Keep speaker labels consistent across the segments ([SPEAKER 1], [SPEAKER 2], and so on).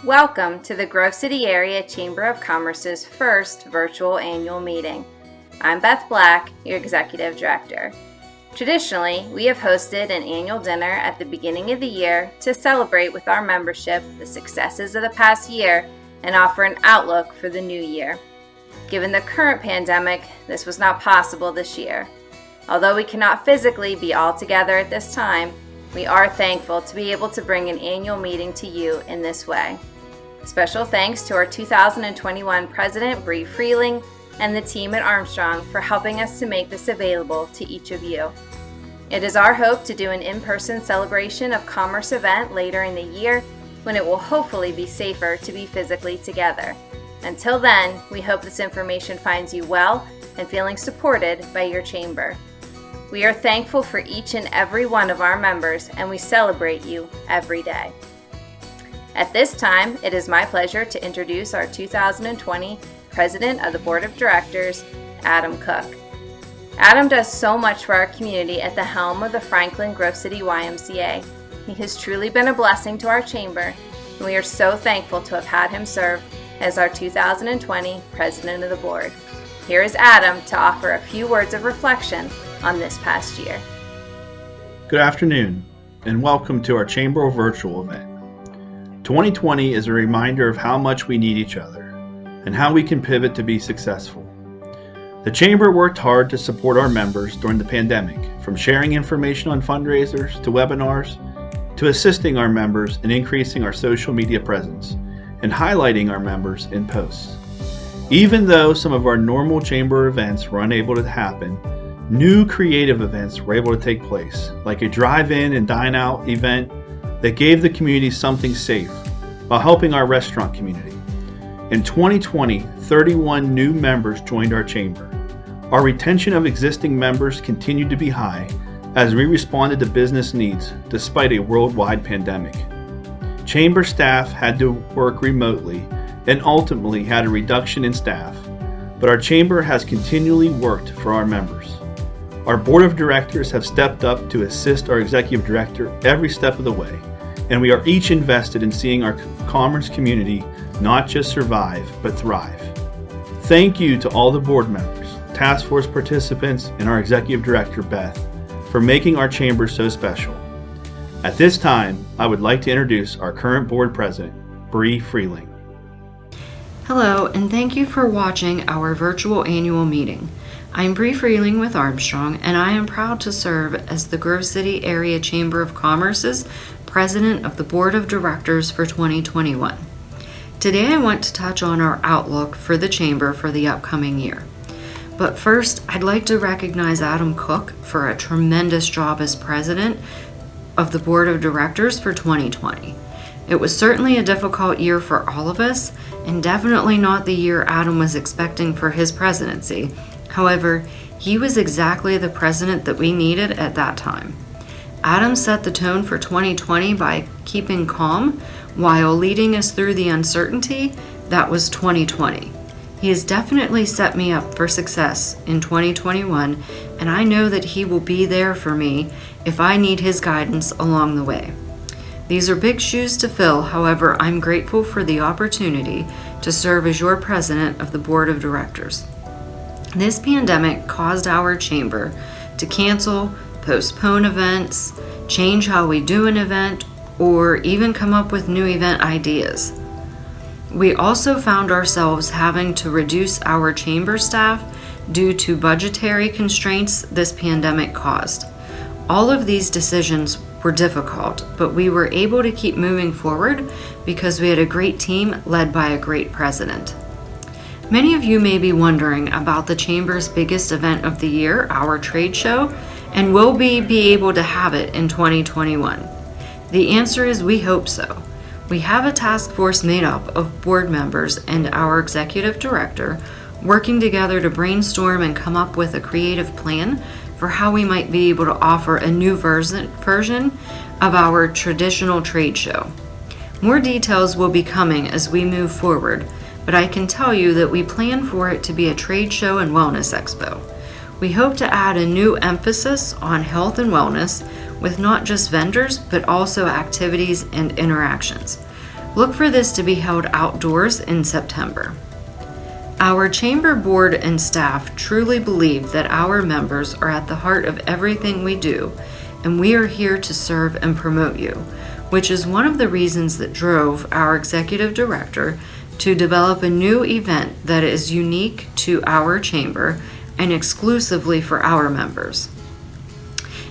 [SPEAKER 1] Welcome to the Grove City Area Chamber of Commerce's first virtual annual meeting. I'm Beth Black, your Executive Director. Traditionally, we have hosted an annual dinner at the beginning of the year to celebrate with our membership the successes of the past year and offer an outlook for the new year. Given the current pandemic, this was not possible this year. Although we cannot physically be all together at this time, we are thankful to be able to bring an annual meeting to you in this way. Special thanks to our 2021 President Bree Freeling and the team at Armstrong for helping us to make this available to each of you. It is our hope to do an in-person celebration of commerce event later in the year when it will hopefully be safer to be physically together. Until then, we hope this information finds you well and feeling supported by your chamber. We are thankful for each and every one of our members, and we celebrate you every day. At this time, it is my pleasure to introduce our 2020 President of the Board of Directors, Adam Cook. Adam does so much for our community at the helm of the Franklin Grove City YMCA. He has truly been a blessing to our chamber, and we are so thankful to have had him serve as our 2020 President of the Board. Here is Adam to offer a few words of reflection on this past year.
[SPEAKER 2] Good afternoon, and welcome to our Chamber virtual event. 2020 is a reminder of how much we need each other and how we can pivot to be successful. The Chamber worked hard to support our members during the pandemic, from sharing information on fundraisers to webinars, to assisting our members in increasing our social media presence and highlighting our members in posts. Even though some of our normal Chamber events were unable to happen, new creative events were able to take place, like a drive-in and dine-out event that gave the community something safe while helping our restaurant community. In 2020, 31 new members joined our chamber. Our retention of existing members continued to be high as we responded to business needs despite a worldwide pandemic. Chamber staff had to work remotely and ultimately had a reduction in staff, but our chamber has continually worked for our members. Our board of directors have stepped up to assist our executive director every step of the way, and we are each invested in seeing our commerce community not just survive, but thrive. Thank you to all the board members, task force participants, and our executive director, Beth, for making our chamber so special. At this time, I would like to introduce our current board president, Bree Freeling.
[SPEAKER 3] Hello, and thank you for watching our virtual annual meeting. I'm Bree Freeling with Armstrong, and I am proud to serve as the Grove City Area Chamber of Commerce's President of the Board of Directors for 2021. Today I want to touch on our outlook for the Chamber for the upcoming year. But first, I'd like to recognize Adam Cook for a tremendous job as President of the Board of Directors for 2020. It was certainly a difficult year for all of us, and definitely not the year Adam was expecting for his presidency. However, he was exactly the president that we needed at that time. Adam set the tone for 2020 by keeping calm while leading us through the uncertainty that was 2020. He has definitely set me up for success in 2021, and I know that he will be there for me if I need his guidance along the way. These are big shoes to fill, however, I'm grateful for the opportunity to serve as your president of the board of directors. This pandemic caused our chamber to cancel, postpone events, change how we do an event, or even come up with new event ideas. We also found ourselves having to reduce our chamber staff due to budgetary constraints this pandemic caused. All of these decisions were difficult, but we were able to keep moving forward because we had a great team led by a great president. Many of you may be wondering about the Chamber's biggest event of the year, our trade show, and will we be able to have it in 2021? The answer is we hope so. We have a task force made up of board members and our executive director working together to brainstorm and come up with a creative plan for how we might be able to offer a new version of our traditional trade show. More details will be coming as we move forward, but I can tell you that we plan for it to be a trade show and wellness expo. We hope to add a new emphasis on health and wellness with not just vendors, but also activities and interactions. Look for this to be held outdoors in September. Our Chamber Board and staff truly believe that our members are at the heart of everything we do, and we are here to serve and promote you, which is one of the reasons that drove our Executive Director to develop a new event that is unique to our Chamber and exclusively for our members.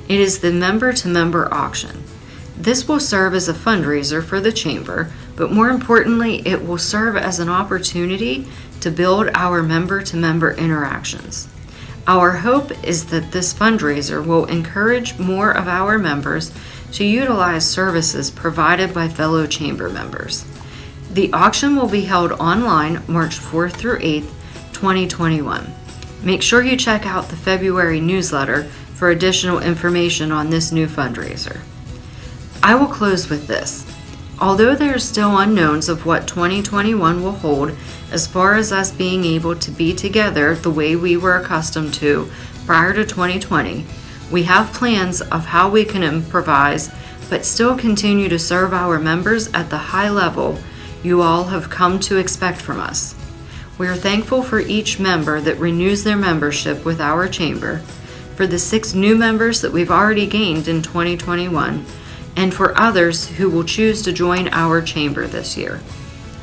[SPEAKER 3] It is the member-to-member auction. This will serve as a fundraiser for the Chamber, but more importantly, it will serve as an opportunity to build our member-to-member interactions. Our hope is that this fundraiser will encourage more of our members to utilize services provided by fellow Chamber members. The auction will be held online March 4th through 8th, 2021. Make sure you check out the February newsletter for additional information on this new fundraiser. I will close with this. Although there are still unknowns of what 2021 will hold as far as us being able to be together the way we were accustomed to prior to 2020, we have plans of how we can improvise but still continue to serve our members at the high level you all have come to expect from us. We are thankful for each member that renews their membership with our Chamber, for the 6 new members that we've already gained in 2021, and for others who will choose to join our Chamber this year.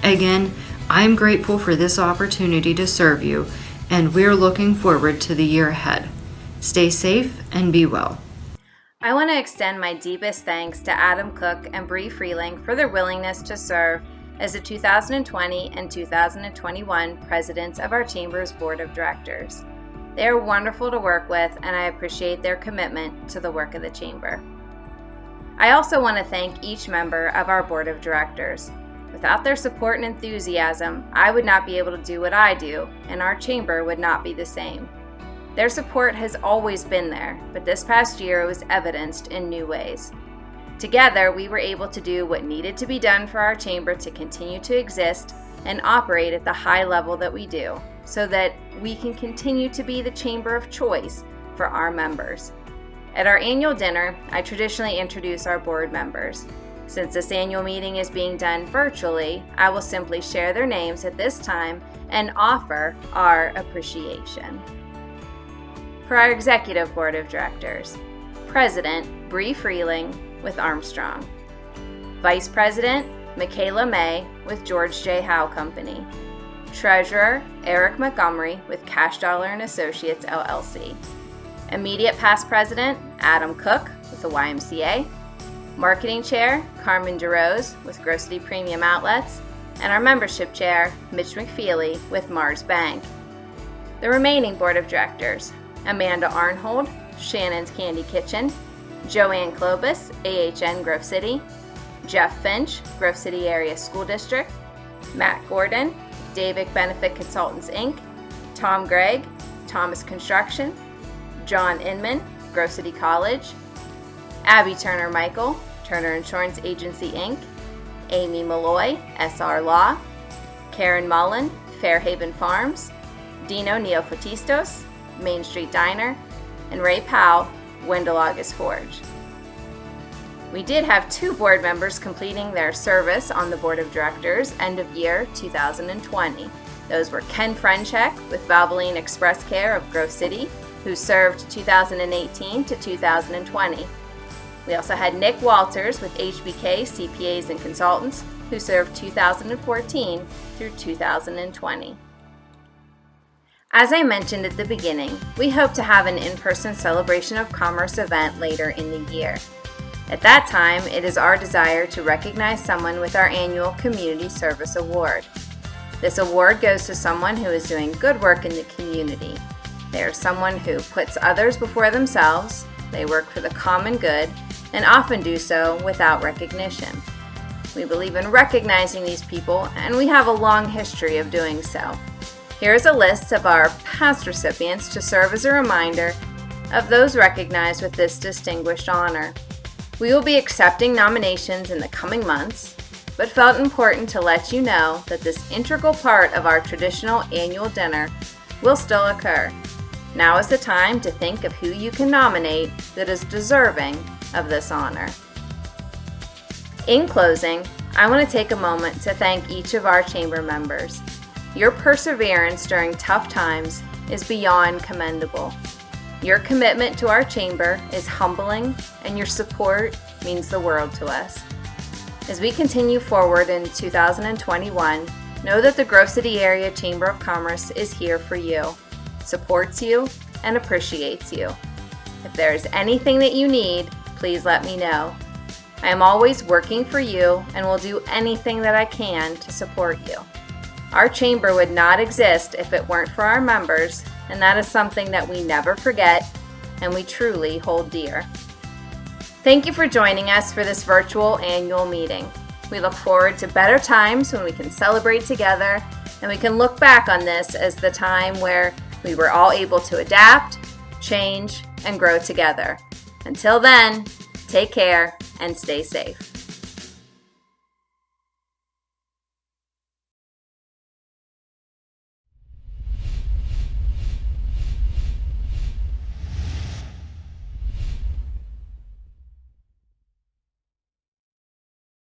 [SPEAKER 3] Again, I'm grateful for this opportunity to serve you, and we're looking forward to the year ahead. Stay safe and be well.
[SPEAKER 1] I want to extend my deepest thanks to Adam Cook and Bree Freeling for their willingness to serve as the 2020 and 2021 presidents of our Chamber's Board of Directors. They are wonderful to work with, and I appreciate their commitment to the work of the Chamber. I also want to thank each member of our Board of Directors. Without their support and enthusiasm, I would not be able to do what I do, and our Chamber would not be the same. Their support has always been there, but this past year it was evidenced in new ways. Together, we were able to do what needed to be done for our Chamber to continue to exist and operate at the high level that we do, so that we can continue to be the Chamber of choice for our members. At our annual dinner, I traditionally introduce our board members. Since this annual meeting is being done virtually, I will simply share their names at this time and offer our appreciation. For our Executive Board of Directors, President Bree Freeling with Armstrong, Vice President Michaela May with George J. Howe Company, Treasurer Eric Montgomery with Cash Dollar and Associates LLC, Immediate Past President Adam Cook with the YMCA, Marketing Chair Carmen DeRose with Grove City Premium Outlets, and our Membership Chair Mitch McFeely with Mars Bank. The remaining Board of Directors, Amanda Arnhold, Shannon's Candy Kitchen, Joanne Klobus, AHN Grove City, Jeff Finch, Grove City Area School District, Matt Gordon, Davic Benefit Consultants Inc., Tom Gregg, Thomas Construction, John Inman, Grove City College, Abby Turner Michael, Turner Insurance Agency Inc., Amy Malloy, SR Law, Karen Mullen, Fairhaven Farms, Dino Neofotistos, Main Street Diner, and Ray Powell, Wendell August Forge. We did have 2 board members completing their service on the Board of Directors end of year 2020. Those were Ken Frenchek with Valvoline Express Care of Grove City, who served 2018 to 2020. We also had Nick Walters with HBK CPAs and Consultants, who served 2014 through 2020. As I mentioned at the beginning, we hope to have an in-person Celebration of Commerce event later in the year. At that time, it is our desire to recognize someone with our annual Community Service Award. This award goes to someone who is doing good work in the community. They are someone who puts others before themselves, they work for the common good, and often do so without recognition. We believe in recognizing these people, and we have a long history of doing so. Here is a list of our past recipients to serve as a reminder of those recognized with this distinguished honor. We will be accepting nominations in the coming months, but felt important to let you know that this integral part of our traditional annual dinner will still occur. Now is the time to think of who you can nominate that is deserving of this honor. In closing, I want to take a moment to thank each of our chamber members. Your perseverance during tough times is beyond commendable. Your commitment to our chamber is humbling, and your support means the world to us. As we continue forward in 2021, know that the Grove City Area Chamber of Commerce is here for you, supports you, and appreciates you. If there is anything that you need, please let me know. I am always working for you and will do anything that I can to support you. Our chamber would not exist if it weren't for our members, and that is something that we never forget and we truly hold dear. Thank you for joining us for this virtual annual meeting. We look forward to better times when we can celebrate together, and we can look back on this as the time where we were all able to adapt, change, and grow together. Until then, take care and stay safe.